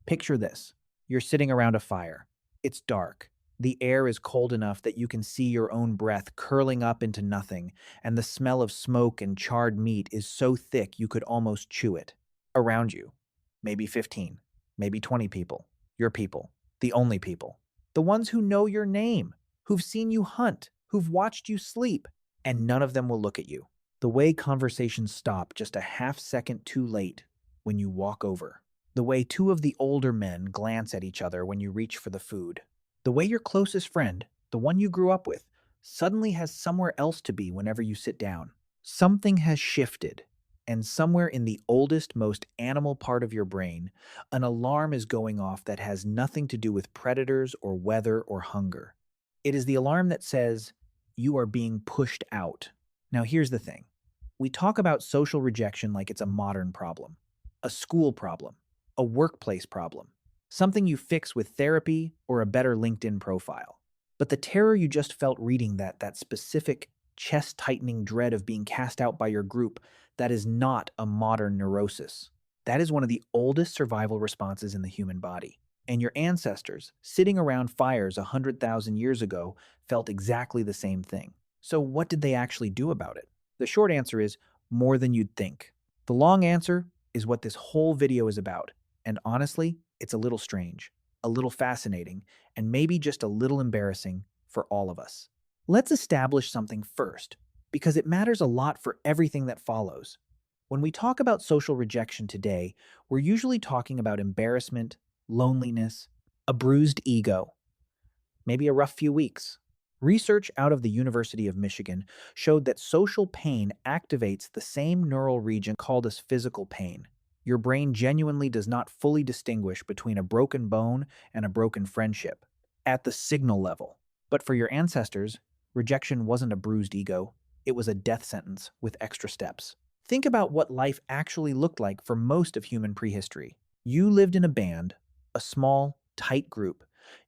Picture this. You're sitting around a fire. It's dark. The air is cold enough that you can see your own breath curling up into nothing, and the smell of smoke and charred meat is so thick you could almost chew it. Around you, maybe 15, maybe 20 people. Your people. The only people. The ones who know your name, who've seen you hunt, who've watched you sleep, and none of them will look at you. The way conversations stop just a half second too late when you walk over. The way two of the older men glance at each other when you reach for the food. The way your closest friend, the one you grew up with, suddenly has somewhere else to be whenever you sit down. Something has shifted, and somewhere in the oldest, most animal part of your brain, an alarm is going off that has nothing to do with predators or weather or hunger. It is the alarm that says, you are being pushed out. Now, here's the thing. We talk about social rejection like it's a modern problem, a school problem, a workplace problem, something you fix with therapy or a better LinkedIn profile. But the terror you just felt reading that specific chest-tightening dread of being cast out by your group, that is not a modern neurosis. That is one of the oldest survival responses in the human body. And your ancestors, sitting around fires 100,000 years ago, felt exactly the same thing. So what did they actually do about it? The short answer is more than you'd think. The long answer is what this whole video is about. And honestly, it's a little strange, a little fascinating, and maybe just a little embarrassing for all of us. Let's establish something first, because it matters a lot for everything that follows. When we talk about social rejection today, we're usually talking about embarrassment, loneliness, a bruised ego, maybe a rough few weeks. Research out of the University of Michigan showed that social pain activates the same neural region called as physical pain. Your brain genuinely does not fully distinguish between a broken bone and a broken friendship at the signal level. But for your ancestors, rejection wasn't a bruised ego, it was a death sentence with extra steps. Think about what life actually looked like for most of human prehistory. You lived in a band, a small, tight group,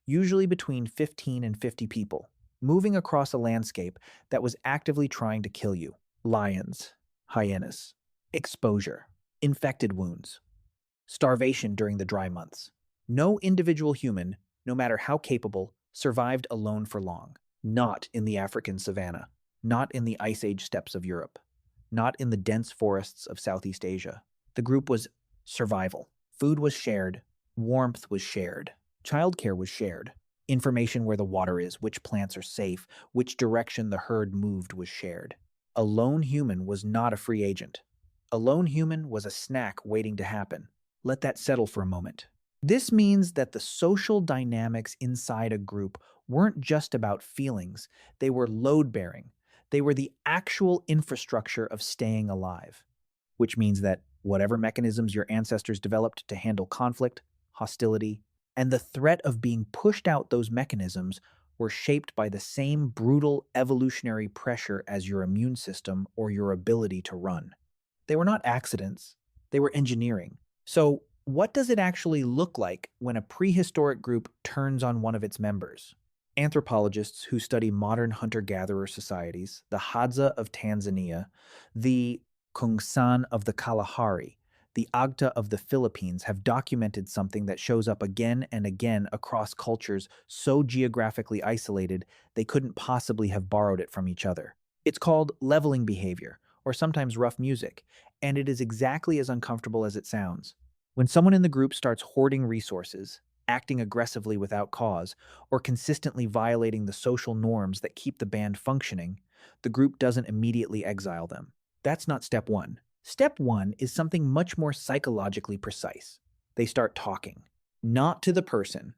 usually between 15 and 50 people, moving across a landscape that was actively trying to kill you. Lions, hyenas, exposure, infected wounds, starvation during the dry months. No individual human, no matter how capable, survived alone for long. Not in the African savanna, not in the Ice Age steppes of Europe, not in the dense forests of Southeast Asia. The group was survival. Food was shared, warmth was shared, childcare was shared. Information where the water is, which plants are safe, which direction the herd moved was shared. A lone human was not a free agent. A lone human was a snack waiting to happen. Let that settle for a moment. This means that the social dynamics inside a group weren't just about feelings, they were load-bearing. They were the actual infrastructure of staying alive, which means that whatever mechanisms your ancestors developed to handle conflict, hostility, and the threat of being pushed out, those mechanisms were shaped by the same brutal evolutionary pressure as your immune system or your ability to run. They were not accidents, they were engineering. So, what does it actually look like when a prehistoric group turns on one of its members? Anthropologists who study modern hunter-gatherer societies, the Hadza of Tanzania, the Kungsan of the Kalahari, the Agta of the Philippines have documented something that shows up again and again across cultures so geographically isolated they couldn't possibly have borrowed it from each other. It's called leveling behavior, or sometimes rough music, and it is exactly as uncomfortable as it sounds. When someone in the group starts hoarding resources, acting aggressively without cause, or consistently violating the social norms that keep the band functioning, the group doesn't immediately exile them. That's not step one. Step one is something much more psychologically precise. They start talking, not to the person,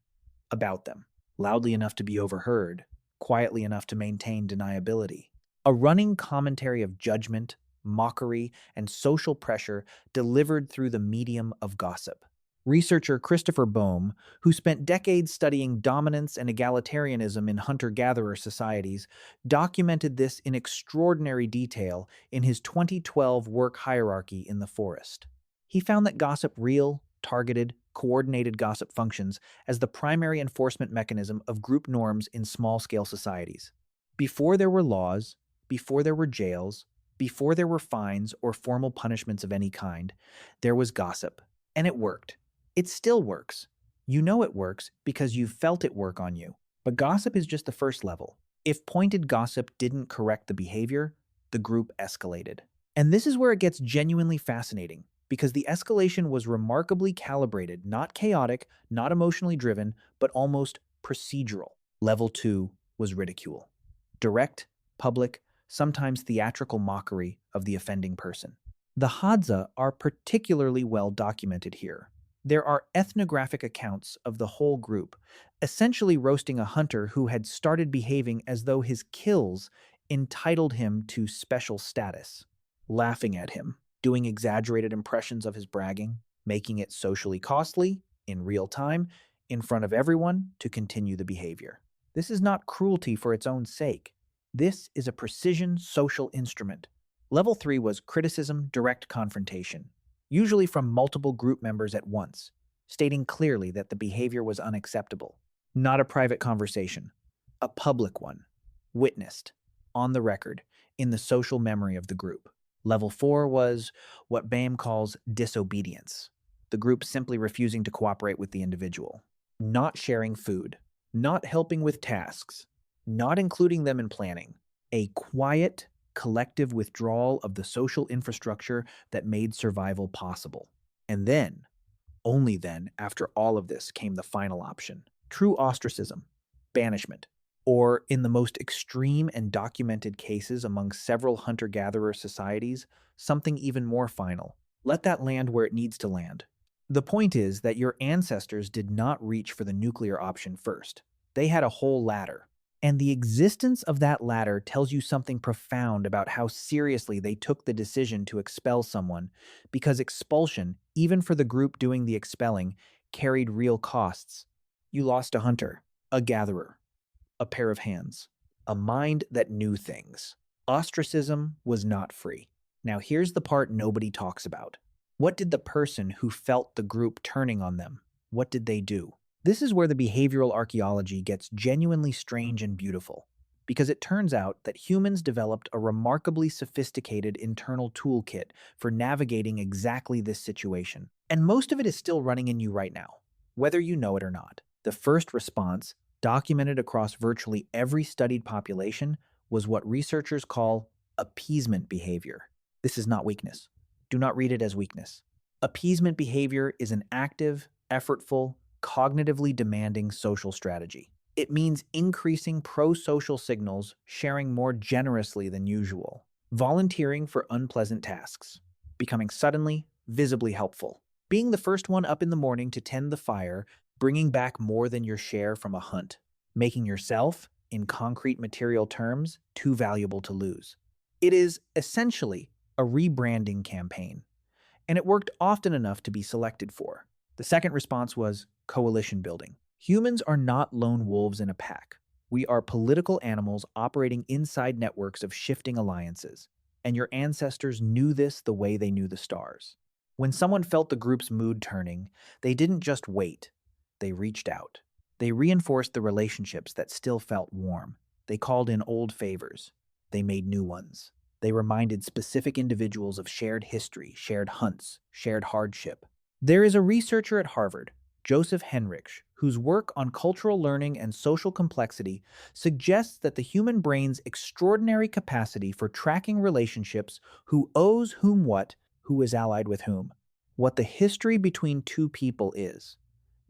about them, loudly enough to be overheard, quietly enough to maintain deniability. A running commentary of judgment, mockery, and social pressure delivered through the medium of gossip. Researcher Christopher Boehm, who spent decades studying dominance and egalitarianism in hunter-gatherer societies, documented this in extraordinary detail in his 2012 work Hierarchy in the Forest. He found that gossip, real, targeted, coordinated gossip, functions as the primary enforcement mechanism of group norms in small-scale societies. Before there were laws, before there were jails, before there were fines or formal punishments of any kind, there was gossip, and it worked. It still works. You know it works because you've felt it work on you. But gossip is just the first level. If pointed gossip didn't correct the behavior, the group escalated. And this is where it gets genuinely fascinating, because the escalation was remarkably calibrated, not chaotic, not emotionally driven, but almost procedural. Level 2 was ridicule. Direct, public, sometimes theatrical mockery of the offending person. The Hadza are particularly well documented here. There are ethnographic accounts of the whole group, essentially roasting a hunter who had started behaving as though his kills entitled him to special status, laughing at him, doing exaggerated impressions of his bragging, making it socially costly, in real time, in front of everyone, to continue the behavior. This is not cruelty for its own sake. This is a precision social instrument. Level 3 was criticism, direct confrontation, usually from multiple group members at once, stating clearly that the behavior was unacceptable. Not a private conversation, a public one, witnessed, on the record, in the social memory of the group. Level 4 was what BAM calls disobedience, the group simply refusing to cooperate with the individual, not sharing food, not helping with tasks, not including them in planning, a quiet, collective withdrawal of the social infrastructure that made survival possible. And then, only then, after all of this, came the final option: true ostracism, banishment, or in the most extreme and documented cases among several hunter-gatherer societies, something even more final. Let that land where it needs to land. The point is that your ancestors did not reach for the nuclear option first. They had a whole ladder. And the existence of that ladder tells you something profound about how seriously they took the decision to expel someone, because expulsion, even for the group doing the expelling, carried real costs. You lost a hunter, a gatherer, a pair of hands, a mind that knew things. Ostracism was not free. Now here's the part nobody talks about. What did the person who felt the group turning on them, what did they do? This is where the behavioral archaeology gets genuinely strange and beautiful, because it turns out that humans developed a remarkably sophisticated internal toolkit for navigating exactly this situation. And most of it is still running in you right now, whether you know it or not. The first response, documented across virtually every studied population, was what researchers call appeasement behavior. This is not weakness. Do not read it as weakness. Appeasement behavior is an active, effortful, cognitively demanding social strategy. It means increasing pro-social signals, sharing more generously than usual, volunteering for unpleasant tasks, becoming suddenly, visibly helpful, being the first one up in the morning to tend the fire, bringing back more than your share from a hunt, making yourself, in concrete material terms, too valuable to lose. It is essentially a rebranding campaign, and it worked often enough to be selected for. The second response was coalition building. Humans are not lone wolves in a pack. We are political animals operating inside networks of shifting alliances, and your ancestors knew this the way they knew the stars. When someone felt the group's mood turning, they didn't just wait, they reached out. They reinforced the relationships that still felt warm. They called in old favors. They made new ones. They reminded specific individuals of shared history, shared hunts, shared hardship. There is a researcher at Harvard, Joseph Henrich, whose work on cultural learning and social complexity suggests that the human brain's extraordinary capacity for tracking relationships, who owes whom what, who is allied with whom, what the history between two people is.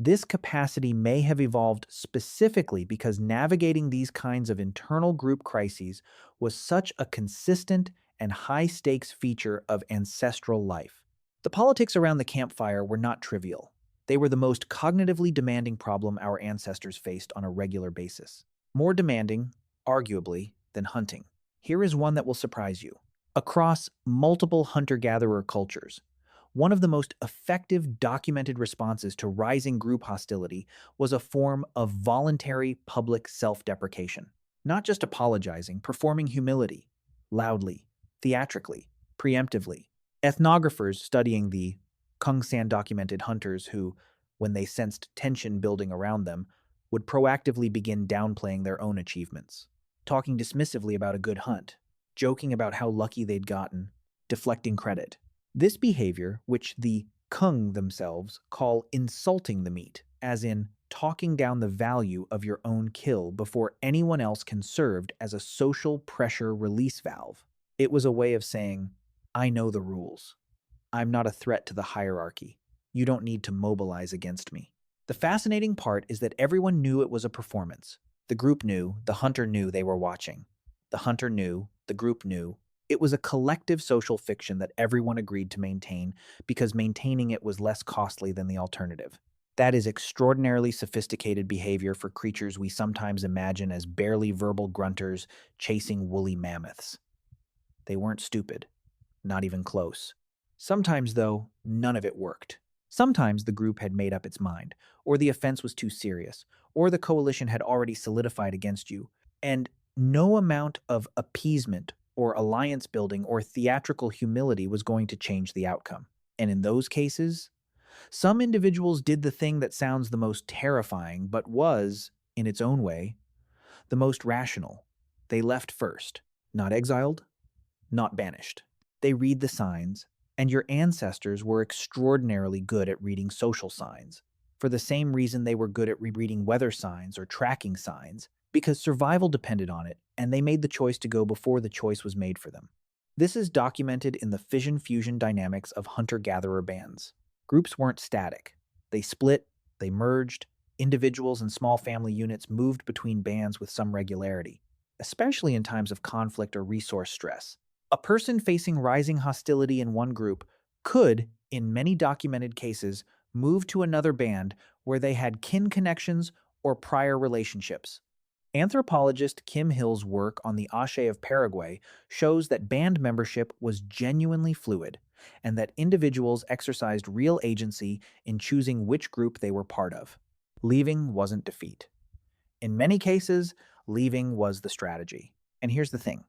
This capacity may have evolved specifically because navigating these kinds of internal group crises was such a consistent and high-stakes feature of ancestral life. The politics around the campfire were not trivial. They were the most cognitively demanding problem our ancestors faced on a regular basis. More demanding, arguably, than hunting. Here is one that will surprise you. Across multiple hunter-gatherer cultures, one of the most effective documented responses to rising group hostility was a form of voluntary public self-deprecation. Not just apologizing, performing humility, loudly, theatrically, preemptively. Ethnographers studying the Kungsan documented hunters who, when they sensed tension building around them, would proactively begin downplaying their own achievements, talking dismissively about a good hunt, joking about how lucky they'd gotten, deflecting credit. This behavior, which the Kung themselves call insulting the meat, as in talking down the value of your own kill before anyone else can served as a social pressure release valve. It was a way of saying, I know the rules. I'm not a threat to the hierarchy. You don't need to mobilize against me. The fascinating part is that everyone knew it was a performance. The group knew, the hunter knew they were watching. The hunter knew, the group knew. It was a collective social fiction that everyone agreed to maintain because maintaining it was less costly than the alternative. That is extraordinarily sophisticated behavior for creatures we sometimes imagine as barely verbal grunters chasing woolly mammoths. They weren't stupid, not even close. Sometimes, though, none of it worked. Sometimes the group had made up its mind, or the offense was too serious, or the coalition had already solidified against you, and no amount of appeasement or alliance building or theatrical humility was going to change the outcome. And in those cases, some individuals did the thing that sounds the most terrifying, but was, in its own way, the most rational. They left first, not exiled, not banished. They read the signs, and your ancestors were extraordinarily good at reading social signs, for the same reason they were good at reading weather signs or tracking signs, because survival depended on it, and they made the choice to go before the choice was made for them. This is documented in the fission-fusion dynamics of hunter-gatherer bands. Groups weren't static. They split, they merged, individuals and small family units moved between bands with some regularity, especially in times of conflict or resource stress. A person facing rising hostility in one group could, in many documented cases, move to another band where they had kin connections or prior relationships. Anthropologist Kim Hill's work on the Ashe of Paraguay shows that band membership was genuinely fluid and that individuals exercised real agency in choosing which group they were part of. Leaving wasn't defeat. In many cases, leaving was the strategy. And here's the thing.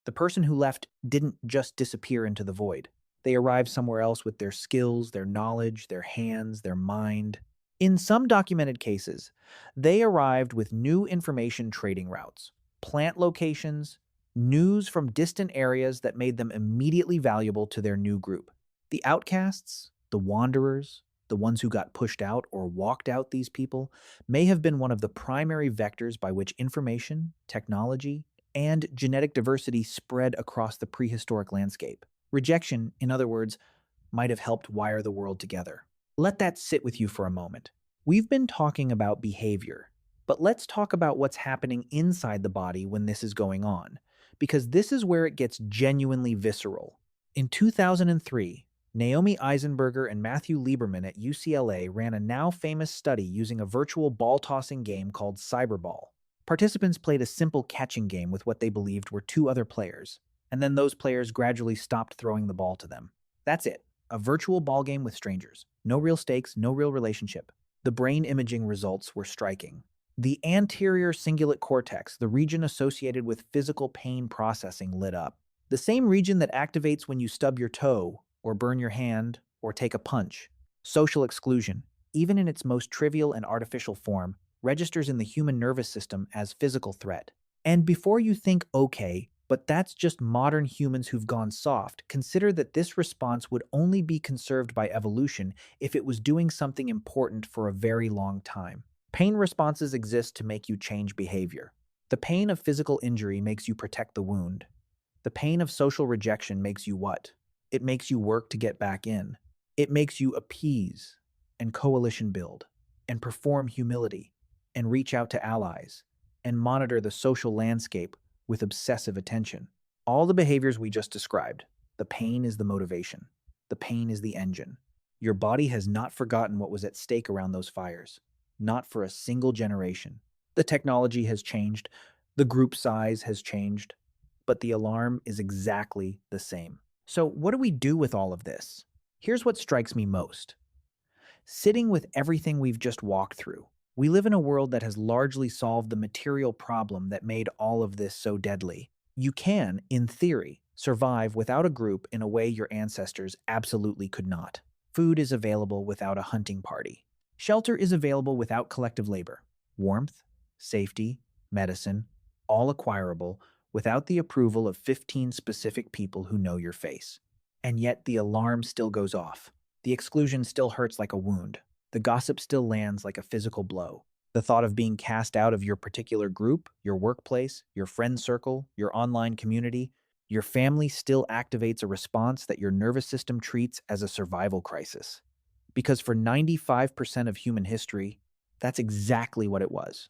The person who left didn't just disappear into the void. They arrived somewhere else with their skills, their knowledge, their hands, their mind. In some documented cases, they arrived with new information trading routes, plant locations, news from distant areas that made them immediately valuable to their new group. The outcasts, the wanderers, the ones who got pushed out or walked out, these people may have been one of the primary vectors by which information, technology, and genetic diversity spread across the prehistoric landscape. Rejection, in other words, might have helped wire the world together. Let that sit with you for a moment. We've been talking about behavior, but let's talk about what's happening inside the body when this is going on, because this is where it gets genuinely visceral. In 2003, Naomi Eisenberger and Matthew Lieberman at UCLA ran a now famous study using a virtual ball-tossing game called Cyberball. Participants played a simple catching game with what they believed were two other players, and then those players gradually stopped throwing the ball to them. That's it. A virtual ball game with strangers. No real stakes, no real relationship. The brain imaging results were striking. The anterior cingulate cortex, the region associated with physical pain processing, lit up. The same region that activates when you stub your toe, or burn your hand, or take a punch. Social exclusion, even in its most trivial and artificial form, registers in the human nervous system as physical threat. And before you think, okay, but that's just modern humans who've gone soft, consider that this response would only be conserved by evolution if it was doing something important for a very long time. Pain responses exist to make you change behavior. The pain of physical injury makes you protect the wound. The pain of social rejection makes you what? It makes you work to get back in. It makes you appease and coalition build and perform humility and reach out to allies and monitor the social landscape with obsessive attention. All the behaviors we just described, the pain is the motivation. The pain is the engine. Your body has not forgotten what was at stake around those fires, not for a single generation. The technology has changed, the group size has changed, but the alarm is exactly the same. So what do we do with all of this? Here's what strikes me most. Sitting with everything we've just walked through, we live in a world that has largely solved the material problem that made all of this so deadly. You can, in theory, survive without a group in a way your ancestors absolutely could not. Food is available without a hunting party. Shelter is available without collective labor. Warmth, safety, medicine, all acquirable without the approval of 15 specific people who know your face. And yet the alarm still goes off. The exclusion still hurts like a wound. The gossip still lands like a physical blow. The thought of being cast out of your particular group, your workplace, your friend circle, your online community, your family still activates a response that your nervous system treats as a survival crisis. Because for 95% of human history, that's exactly what it was.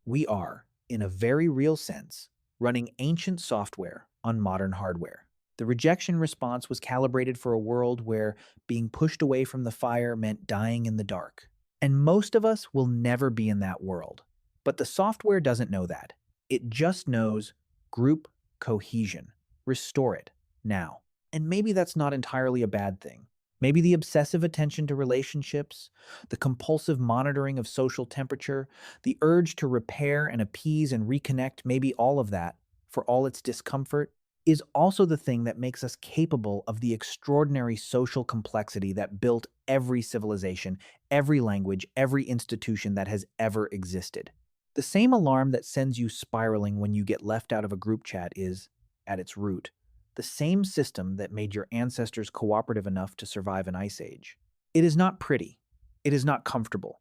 We are, in a very real sense, running ancient software on modern hardware. The rejection response was calibrated for a world where being pushed away from the fire meant dying in the dark. And most of us will never be in that world. But the software doesn't know that. It just knows group cohesion. Restore it now. And maybe that's not entirely a bad thing. Maybe the obsessive attention to relationships, the compulsive monitoring of social temperature, the urge to repair and appease and reconnect, maybe all of that, for all its discomfort, is also the thing that makes us capable of the extraordinary social complexity that built every civilization, every language, every institution that has ever existed. The same alarm that sends you spiraling when you get left out of a group chat is, at its root, the same system that made your ancestors cooperative enough to survive an ice age. It is not pretty, it is not comfortable,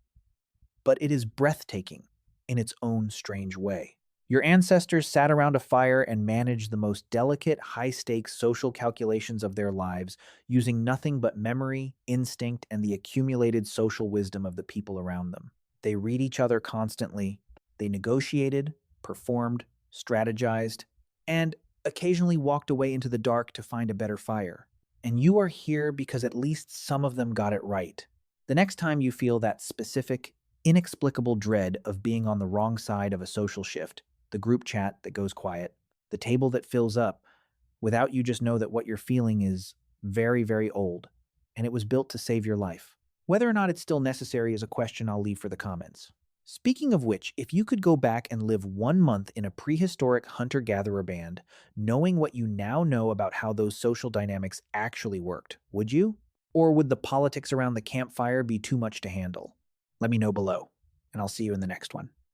but it is breathtaking in its own strange way. Your ancestors sat around a fire and managed the most delicate, high stakes social calculations of their lives using nothing but memory, instinct, and the accumulated social wisdom of the people around them. They read each other constantly, they negotiated, performed, strategized, and occasionally walked away into the dark to find a better fire. And you are here because at least some of them got it right. The next time you feel that specific, inexplicable dread of being on the wrong side of a social shift, the group chat that goes quiet, the table that fills up, without you just know that what you're feeling is very, very old, and it was built to save your life. Whether or not it's still necessary is a question I'll leave for the comments. Speaking of which, if you could go back and live 1 month in a prehistoric hunter-gatherer band, knowing what you now know about how those social dynamics actually worked, would you? Or would the politics around the campfire be too much to handle? Let me know below, and I'll see you in the next one.